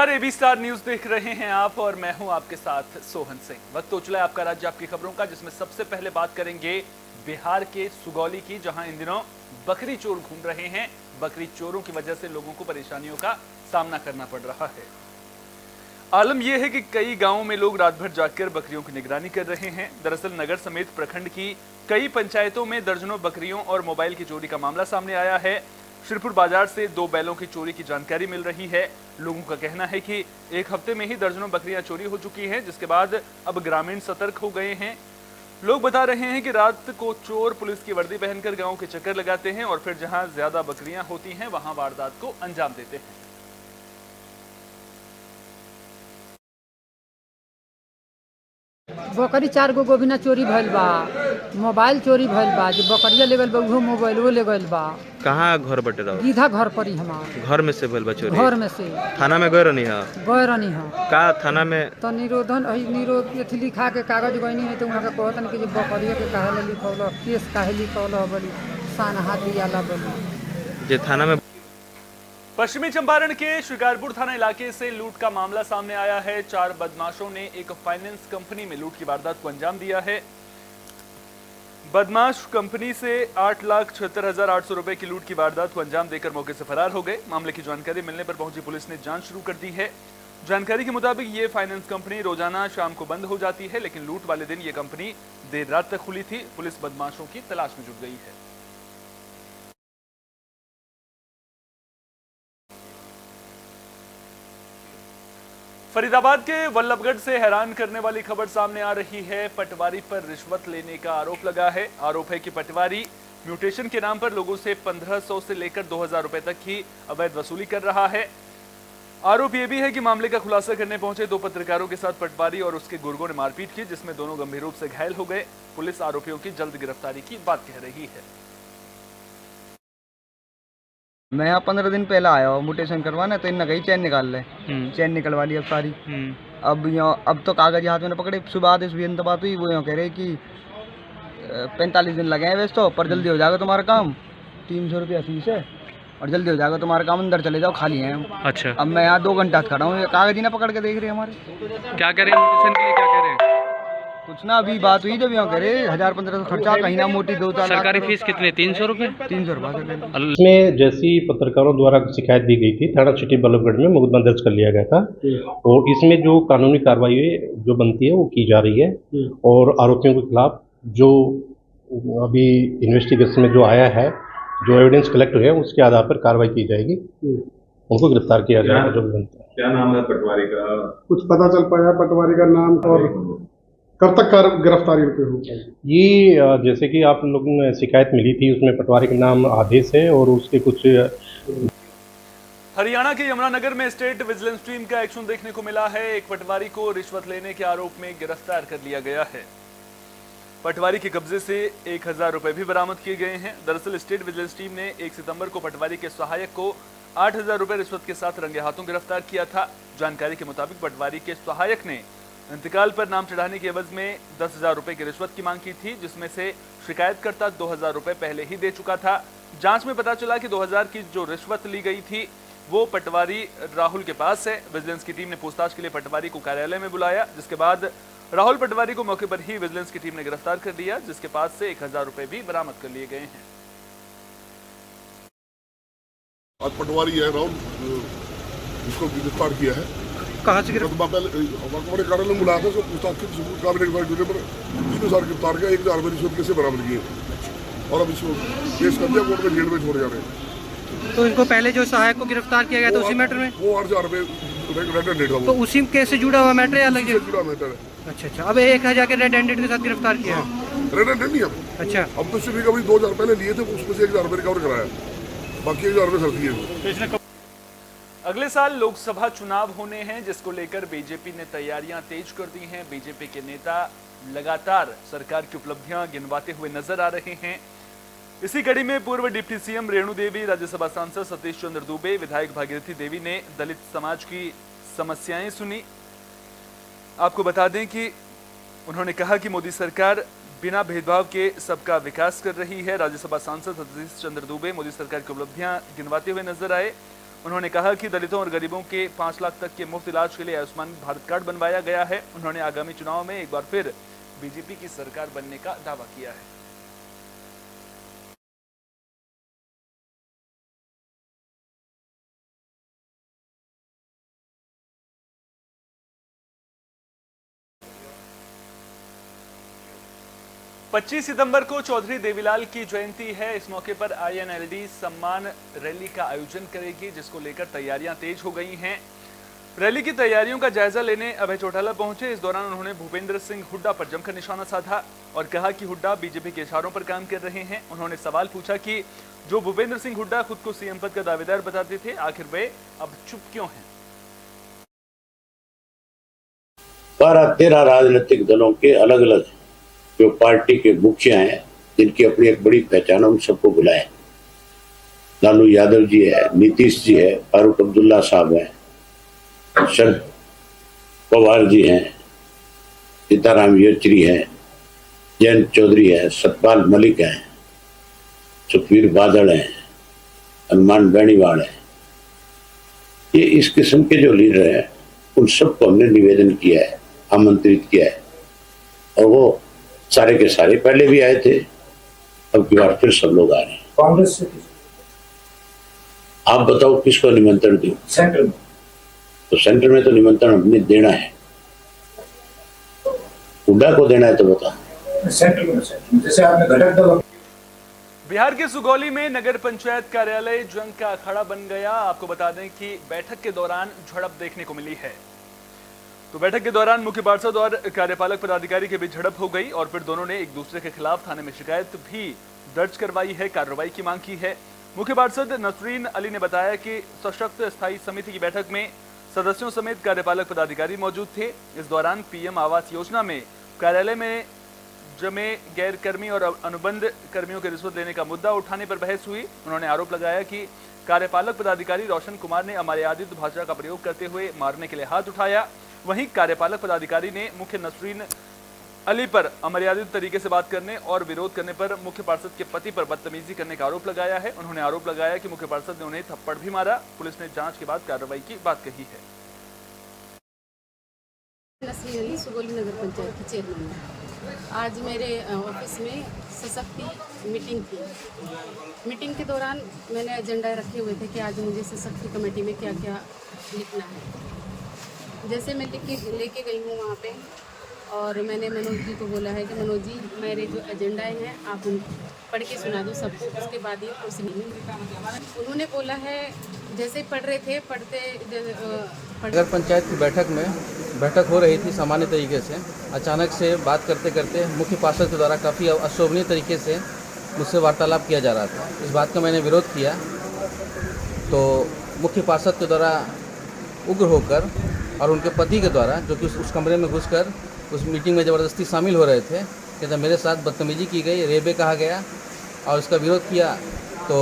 नमस्कार, AB star news देख रहे हैं आप और मैं हूं आपके साथ सोहन सिंह। वक्त हो चला है आपका राज्य आपकी खबरों का, जिसमें सबसे पहले बात करेंगे बिहार के सुगौली की, जहां इन दिनों बकरी चोर घूम रहे हैं। बकरी चोरों की वजह से लोगों को परेशानियों का सामना करना पड़ रहा है। आलम यह है कि कई गांवों में लोग रात भर जागकर बकरियों की निगरानी कर रहे हैं। दरअसल नगर समेत प्रखंड की कई पंचायतों में दर्जनों बकरियों और मोबाइल की चोरी का मामला सामने आया है। श्रीपुर बाजार से 2 बैलों की चोरी की जानकारी मिल रही है। लोगों का कहना है कि एक हफ्ते में ही दर्जनों बकरियां चोरी हो चुकी हैं, जिसके बाद अब ग्रामीण सतर्क हो गए हैं। लोग बता रहे हैं कि रात को चोर पुलिस की वर्दी पहनकर गांव के चक्कर लगाते हैं और फिर जहां ज्यादा बकरियां होती हैं वहां वारदात को अंजाम देते हैं। बकरी 4 गो गोभिना चोरी भइल बा, मोबाइल चोरी भइल बा, जो बकरिया ले गइल बा उहो मोबाइलो ले गइल बा। कहाँ घर बटे रहो? गीधा घर परी हमार घर में से भइल बा चोरी? घर में से थाना में गए रहनी है? गए रहनी है का थाना में तो निरोध अथी लिखा के कागज गईनी है तो वहाँ के कहतन कि बकरिया के काहे ले लिखौल, केस काहे लिखौल बोली सानहा दियाला बोली जे थाना में। पश्चिमी चंपारण के शिकारपुर थाना इलाके से लूट का मामला सामने आया है। 4 बदमाशों ने एक फाइनेंस कंपनी में लूट की वारदात को अंजाम दिया है। बदमाश कंपनी से 8,76,800 रुपए की लूट की वारदात को अंजाम देकर मौके से फरार हो गए। मामले की जानकारी मिलने पर पहुंची पुलिस ने जांच शुरू कर दी है। जानकारी के मुताबिक ये फाइनेंस कंपनी रोजाना शाम को बंद हो जाती है, लेकिन लूट वाले दिन ये कंपनी देर रात तक खुली थी। पुलिस बदमाशों की तलाश में जुट गई है। फरीदाबाद के वल्लभगढ़ से हैरान करने वाली खबर सामने आ रही है। पटवारी पर रिश्वत लेने का आरोप लगा है। आरोप है कि पटवारी म्यूटेशन के नाम पर लोगों से 1500 से लेकर 2000 रुपए तक की अवैध वसूली कर रहा है। आरोप यह भी है कि मामले का खुलासा करने पहुंचे 2 पत्रकारों के साथ पटवारी और उसके गुर्गों ने मारपीट की, जिसमें दोनों गंभीर रूप से घायल हो गए। पुलिस आरोपियों की जल्द गिरफ्तारी की बात कह रही है। मैं यहाँ 15 दिन पहले आया हूँ म्यूटेशन करवाना, तो इनने कही चैन निकाल ले। चैन निकलवा ली अब सारी। अब तो कागज हाथ में पकड़े। सुबह आदेश भी अंत बात हुई, वो यहाँ कह रहे कि 45 दिन लगे हैं वैसे तो, पर जल्दी हो जाएगा तुम्हारा काम। 300 रुपया फीस है और जल्दी हो जाएगा तुम्हारा काम, अंदर चले जाओ, खाली हैं। अच्छा, अब मैं यहाँ 2 घंटा खड़ा हूँ, कागज ही ना पकड़ के देख रहे हमारे। क्या करें म्यूटेशन के लिए? क्या करें? कुछ ना, अभी बात हुई जब यहाँ करे 1000-1500 खर्चा, कहीं ना मोटी 2-4 सरकारी फीस कितने? 300 रुपये? 300 रुपये। इसमें जैसी पत्रकारों द्वारा शिकायत दी गई थी, थाना सिटी बल्लभगढ़ में मुकदमा दर्ज कर लिया गया था और इसमें जो कानूनी कार्रवाई जो बनती है वो की जा रही है और आरोपियों के खिलाफ जो अभी इन्वेस्टिगेशन में जो आया है, जो एविडेंस कलेक्ट हुए हैं, उसके आधार पर कार्रवाई की जाएगी। उनको गिरफ्तार किया जाएगा जो भी बनता है। क्या नाम है पटवारी का? कुछ पता चल पाया पटवारी का नाम और कब तक गिरफ्तारी हो पाएगी? ये जैसे कि आप लोगों ने शिकायत मिली थी, उसमें पटवारी का नाम आदेश है और उसके कुछ। हरियाणा के यमुनानगर में स्टेट विजिलेंस टीम का एक्शन देखने को मिला है। एक पटवारी को रिश्वत लेने के आरोप में गिरफ्तार कर लिया गया है। पटवारी के कब्जे से 1000 रुपए भी बरामद किए गए हैं। दरअसल स्टेट विजिलेंस टीम ने 1 सितंबर को पटवारी के सहायक को 8000 रुपए रिश्वत के साथ रंगे हाथों गिरफ्तार किया था। जानकारी के मुताबिक पटवारी के सहायक ने इंतकाल पर नाम चढ़ाने के एवज में 10,000 रुपए की रिश्वत की मांग की थी, जिसमें से शिकायतकर्ता 2000 रुपए पहले ही दे चुका था। जांच में पता चला कि 2000 की जो रिश्वत ली गई थी वो पटवारी राहुल के पास है। विजिलेंस की टीम ने पूछताछ के लिए पटवारी को कार्यालय में बुलाया, जिसके बाद राहुल पटवारी को मौके पर ही विजिलेंस की टीम ने गिरफ्तार कर लिया, जिसके पास से 1000 रुपए भी बरामद कर लिए गए हैं। आज पटवारी है राहुल, जिसको गिरफ्तार किया है। कहाँ से बड़े कार्यालय में बुलाया था, उसको पूछताछ की पर 3000 गिरफ्तार किया, 1000 रुपये रिश्वत कैसे बरामद किए और अब इसको केस कर दिया, कोर्ट में जेल में छोड़ जा रहे हैं। तो इनको पहले जो सहायक को गिरफ्तार किया गया था उसी मैटर में वो 8000 रुपये रेड हैंडेड था। तो उसी केस से जुड़ा हुआ मैटर है अलग से? जुड़ा मैटर है। अच्छा, अब 1000 के रेड हैंडेड के साथ गिरफ्तार किया है। रेड हैंडेड नहीं अब। अच्छा, अब तो सिर्फ रिकवरी 2000 पहले लिए थे, उसमें से 1000 रुपये रिकवर कराया, बाकी 1000 रुपये सर दिए। अगले साल लोकसभा चुनाव होने हैं, जिसको लेकर बीजेपी ने तैयारियां तेज कर दी हैं। बीजेपी के नेता लगातार सरकार की उपलब्धियां गिनवाते हुए नजर आ रहे हैं। इसी कड़ी में पूर्व डिप्टी सीएम रेणु देवी, राज्यसभा सांसद सतीश चंद्र दुबे, विधायक भागीरथी देवी ने दलित समाज की समस्याएं सुनी। आपको बता दें कि उन्होंने कहा कि मोदी सरकार बिना भेदभाव के सबका विकास कर रही है। राज्यसभा सांसद सतीश चंद्र दुबे मोदी सरकार की उपलब्धियां गिनवाते हुए नजर आए। उन्होंने कहा कि दलितों और गरीबों के 5 लाख तक के मुफ्त इलाज के लिए आयुष्मान भारत कार्ड बनवाया गया है। उन्होंने आगामी चुनाव में एक बार फिर बीजेपी की सरकार बनने का दावा किया है। पच्चीस सितंबर को चौधरी देवीलाल की जयंती है। इस मौके पर INLD सम्मान रैली का आयोजन करेगी, जिसको लेकर तैयारियां तेज हो गई हैं। रैली की तैयारियों का जायजा लेने अभय चौटाला पहुंचे। इस दौरान उन्होंने भूपेंद्र सिंह हुड्डा पर जमकर निशाना साधा और कहा कि हुड्डा बीजेपी के इशारों पर काम कर रहे हैं। उन्होंने सवाल पूछा कि जो भूपेंद्र सिंह हुड्डा खुद को CM पद का दावेदार बताते थे, आखिर वे अब चुप क्यों हैं? 12-13 राजनीतिक दलों के अलग अलग जो पार्टी के मुखिया हैं, जिनकी अपनी एक बड़ी पहचान, उन सबको बुलाए। लालू यादव जी है, नीतीश जी है, फारूक अब्दुल्ला साहब हैं, शरद पवार जी हैं, सीताराम येचुरी हैं, जयंत चौधरी है, सतपाल मलिक हैं, सुखबीर बादल हैं, हनुमान बेनीवाल है। ये इस किस्म के जो लीडर हैं, उन सबको हमने निवेदन किया है, आमंत्रित किया है, और वो सारे के सारे पहले भी आए थे, अब की बार फिर सब लोग आ रहे हैं। कांग्रेस से आप बताओ किसको निमंत्रण दूं? सेंटर में तो सेंटर में तो निमंत्रण हमने देना है, हुड्डा को देना है तो बता। सेंटर में जैसे आपने घटक दल। बिहार के सुगौली में नगर पंचायत कार्यालय जंग का अखाड़ा बन गया। आपको बता दें कि बैठक के दौरान झड़प देखने को मिली है। तो बैठक के दौरान मुख्य पार्षद और कार्यपालक पदाधिकारी के बीच झड़प हो गई और फिर दोनों ने एक दूसरे के खिलाफ थाने में शिकायत भी दर्ज करवाई है, कार्रवाई की मांग की है। मुख्य पार्षद नसरीन अली ने बताया कि सशक्त स्थायी समिति की बैठक में सदस्यों समेत कार्यपालक पदाधिकारी मौजूद थे। इस दौरान PM आवास योजना में कार्यालय में जमे गैर कर्मी और अनुबंध कर्मियों के रिश्वत लेने का मुद्दा उठाने पर बहस हुई। उन्होंने आरोप लगाया कि कार्यपालक पदाधिकारी रोशन कुमार ने अमर्यादित भाषा का प्रयोग करते हुए मारने के लिए हाथ उठाया। वहीं कार्यपालक पदाधिकारी ने मुख्य नसरीन अली पर अमर्यादित तरीके से बात करने और विरोध करने पर मुख्य पार्षद के पति पर बदतमीजी करने का आरोप लगाया है। उन्होंने आरोप लगाया कि मुख्य पार्षद ने उन्हें थप्पड़ भी मारा। पुलिस ने जांच के बाद कार्रवाई की बात कही है। नसरीन अली, सुगौली नगर पंचायत की चेयरमैन है। आज मेरे ऑफिस में सशक्ति मीटिंग थी। मीटिंग के दौरान मैंने एजेंडा रखे हुए थे कि आज मुझे सशक्ति कमेटी में क्या क्या लिखना है। जैसे मैं लेके गई हूँ वहाँ पे, और मैंने मनोज जी को बोला है कि मनोज जी, मेरे जो एजेंडाएं हैं आप उन पढ़ के सुना दो सबको, उसके बाद ये कुर्सी मिलेगी। उन्होंने बोला है, जैसे पढ़ रहे थे, नगर पंचायत की बैठक हो रही थी सामान्य तरीके से। अचानक से बात करते करते मुख्य पार्षद के द्वारा काफ़ी अशोभनीय तरीके से मुझसे वार्तालाप किया जा रहा था। इस बात का मैंने विरोध किया तो मुख्य पार्षद के द्वारा उग्र होकर और उनके पति के द्वारा, जो कि उस कमरे में घुसकर उस मीटिंग में ज़बरदस्ती शामिल हो रहे थे, कि मेरे साथ बदतमीजी की गई, रेबे कहा गया और उसका विरोध किया। तो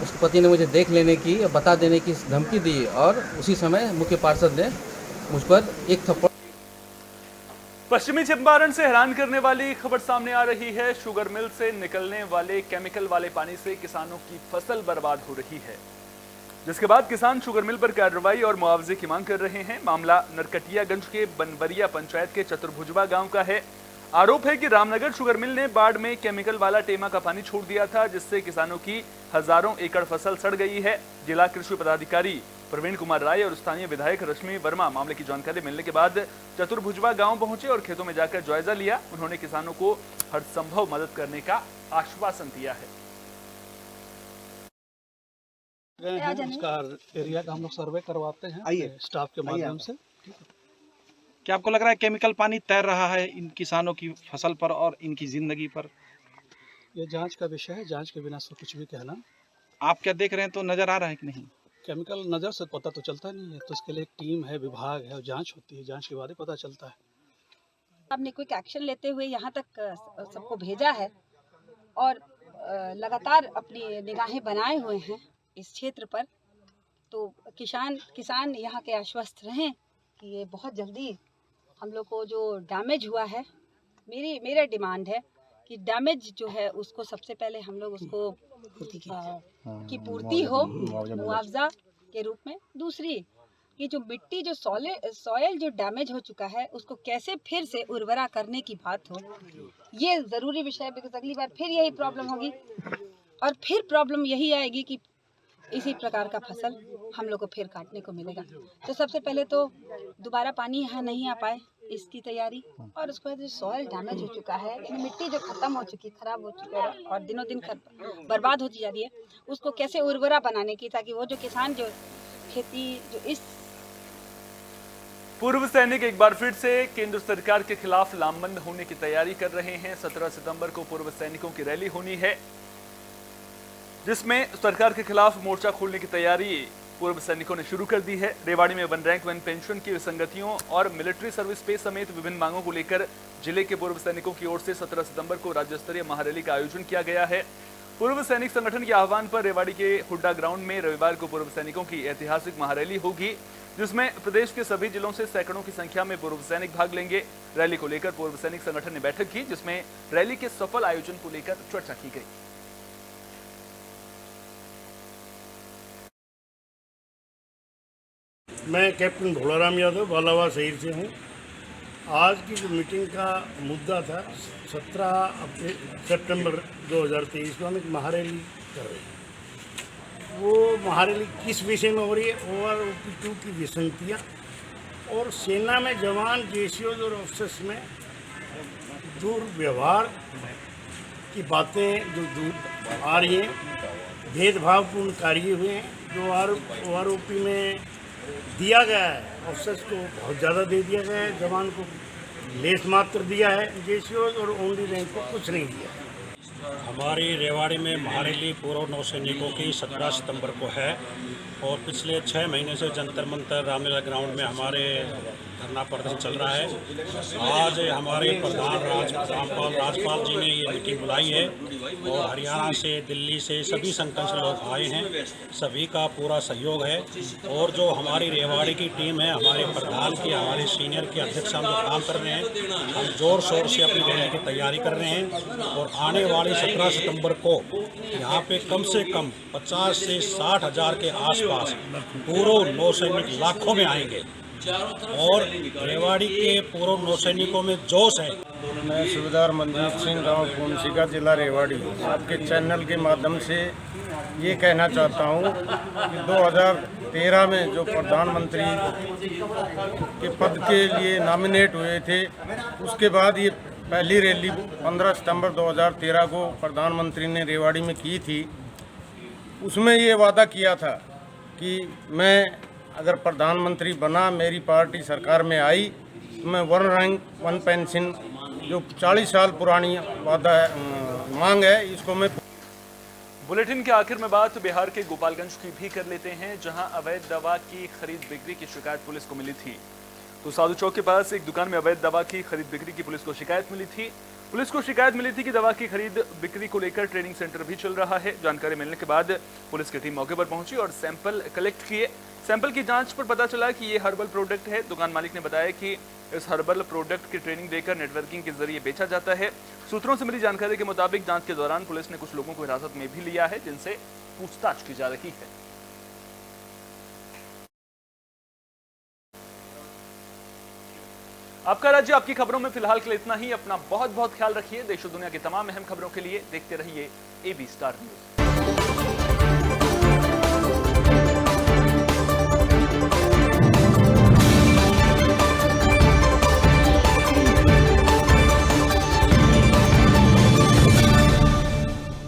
उसके पति ने मुझे देख लेने की, बता देने की धमकी दी और उसी समय मुख्य पार्षद ने मुझ पर एक थप्पड़। पश्चिमी चंपारण से हैरान करने वाली खबर सामने आ रही है। शुगर मिल से निकलने वाले केमिकल वाले पानी से किसानों की फसल बर्बाद हो रही है, जिसके बाद किसान शुगर मिल पर कार्रवाई और मुआवजे की मांग कर रहे हैं। मामला नरकटियागंज के बनवरिया पंचायत के चतुर्भुजवा गांव का है। आरोप है कि रामनगर शुगर मिल ने बाढ़ में केमिकल वाला टेमा का पानी छोड़ दिया था, जिससे किसानों की हजारों एकड़ फसल सड़ गई है। जिला कृषि पदाधिकारी प्रवीण कुमार राय और स्थानीय विधायक रश्मि वर्मा मामले की जानकारी मिलने के बाद चतुर्भुजवा गांव पहुंचे और खेतों में जाकर जायजा लिया। उन्होंने किसानों को हर संभव मदद करने का आश्वासन दिया है। उसका एरिया का हम लोग सर्वे करवाते हैं स्टाफ के माध्यम से। क्या आपको लग रहा है केमिकल पानी तैर रहा है इन किसानों की फसल पर और इनकी जिंदगी पर? ये जांच का विषय है, जांच के बिना से कुछ भी कहना। आप क्या देख रहे हैं, तो नजर आ रहा है कि नहीं? केमिकल नज़र से पता तो चलता नहीं है, तो उसके लिए एक टीम है, विभाग है और जांच होती है, जांच के बाद ही पता चलता है। आपने कोई एक्शन लेते हुए यहाँ तक सबको भेजा है और लगातार अपनी निगाहें बनाए हुए हैं इस क्षेत्र पर, तो किसान यहाँ के आश्वस्त रहें कि ये बहुत जल्दी हम लोग को जो डैमेज हुआ है, मेरा डिमांड है कि डैमेज जो है उसको सबसे पहले हम लोग उसको की पूर्ति हो, मुआवजा के रूप में। दूसरी कि जो मिट्टी जो सॉयल जो डैमेज हो चुका है उसको कैसे फिर से उर्वरा करने की बात हो, ये ज़रूरी विषय है। बिकॉज अगली बार फिर यही प्रॉब्लम होगी और फिर प्रॉब्लम यही आएगी कि इसी प्रकार का फसल हम लोग को फिर काटने को मिलेगा। तो सबसे पहले तो दोबारा पानी यहाँ नहीं आ पाए इसकी तैयारी, और उसके बाद जो सॉयल डैमेज हो चुका है, मिट्टी जो खत्म हो चुकी, खराब हो चुकी है और दिनों दिन बर्बाद होती जा रही है, उसको कैसे उर्वरा बनाने की, ताकि वो जो किसान जो खेती जो इस पूर्व सैनिक एक बार फिर से केंद्र सरकार के खिलाफ लामबंद होने की तैयारी कर रहे हैं। 17 सितंबर को पूर्व सैनिकों की रैली होनी है, जिसमें सरकार के खिलाफ मोर्चा खोलने की तैयारी पूर्व सैनिकों ने शुरू कर दी है। रेवाड़ी में 1 रैंक 1 पेंशन की विसंगतियों और मिलिट्री सर्विस पे समेत विभिन्न मांगों को लेकर जिले के पूर्व सैनिकों की ओर से 17 सितंबर को राज्य स्तरीय महारैली का आयोजन किया गया है। पूर्व सैनिक संगठन के आह्वान पर रेवाड़ी के हुड्डा ग्राउंड में रविवार को पूर्व सैनिकों की ऐतिहासिक महारैली होगी, जिसमें प्रदेश के सभी जिलों से सैकड़ों की संख्या में पूर्व सैनिक भाग लेंगे। रैली को लेकर पूर्व सैनिक संगठन ने बैठक की, जिसमें रैली के सफल आयोजन को लेकर चर्चा की गई। मैं कैप्टन भोलाराम यादव बालावा शहर से हूँ। आज की जो मीटिंग का मुद्दा था 17 सितंबर 2023 को हम एक महारैली कर रहे हैं। वो महारैली किस विषय में हो रही है? OROP-2 की विसंगतियाँ और सेना में जवान जेसीओज और ऑफिसर्स में दुर्व्यवहार की बातें जो दूर आ रही हैं, भेदभावपूर्ण कार्य हुए हैं। जो OROP में दिया गया है, ऑफिसर्स को बहुत ज़्यादा दे दिया गया है, जवान को लेस मात्र दिया है, जेसीओज और ओनली रैंक को कुछ नहीं दिया। हमारी रेवाड़ी में महारैली पूर्व नौसैनिकों की 17 सितंबर को है और पिछले 6 महीने से जंतर मंतर रामलीला ग्राउंड में हमारे धरना प्रदर्शन चल रहा है। आज हमारे प्रधान राजपाल जी ने ये मीटिंग बुलाई है और हरियाणा से, दिल्ली से सभी संगठन से लोग आए हैं। सभी का पूरा सहयोग है और जो हमारी रेवाड़ी की टीम है, हमारे प्रधान की, हमारे सीनियर के अध्यक्ष हम जो काम कर रहे हैं, हम जोर शोर से अपनी रैली की तैयारी कर रहे हैं और आने वाली 17 सितंबर को यहाँ पे कम से कम 50 से 60 हज़ार के आसपास पूर्व नौसैनिक लाखों में आएंगे और रेवाड़ी के पूर्व नौसैनिकों में जोश है। मैं सूबेदार मनजीत सिंह, गांव फूनसिका, जिला रेवाड़ी, आपके चैनल के माध्यम से ये कहना चाहता हूँ कि 2013 में जो प्रधानमंत्री के पद के लिए नॉमिनेट हुए थे, उसके बाद ये पहली रैली 15 सितंबर 2013 को प्रधानमंत्री ने रेवाड़ी में की थी। उसमें ये वादा किया था कि मैं अगर प्रधानमंत्री बना, मेरी पार्टी सरकार में आई, तो मैं 1 रैंक 1 पेंशन जो 40 साल पुरानी वादा है, मांग है, इसको मैं। बुलेटिन के आखिर में बात बिहार के गोपालगंज की भी कर लेते हैं, जहां अवैध दवा की खरीद बिक्री की शिकायत पुलिस को मिली थी। तो साधु चौक के पास एक दुकान में अवैध दवा की खरीद बिक्री की पुलिस को शिकायत मिली थी। पुलिस को शिकायत मिली थी कि दवा की खरीद बिक्री को लेकर ट्रेनिंग सेंटर भी चल रहा है। जानकारी मिलने के बाद पुलिस की टीम मौके पर पहुंची और सैंपल कलेक्ट किए। सैंपल की जांच पर पता चला कि ये हर्बल प्रोडक्ट है। दुकान मालिक ने बताया कि इस हर्बल प्रोडक्ट की ट्रेनिंग देकर नेटवर्किंग के जरिए बेचा जाता है। सूत्रों से मिली जानकारी के मुताबिक जांच के दौरान पुलिस ने कुछ लोगों को हिरासत में भी लिया है, जिनसे पूछताछ की जा रही है। आपका राज्य आपकी खबरों में फिलहाल के लिए इतना ही। अपना बहुत बहुत ख्याल रखिए। देश और दुनिया की तमाम अहम खबरों के लिए देखते रहिए AB स्टार न्यूज।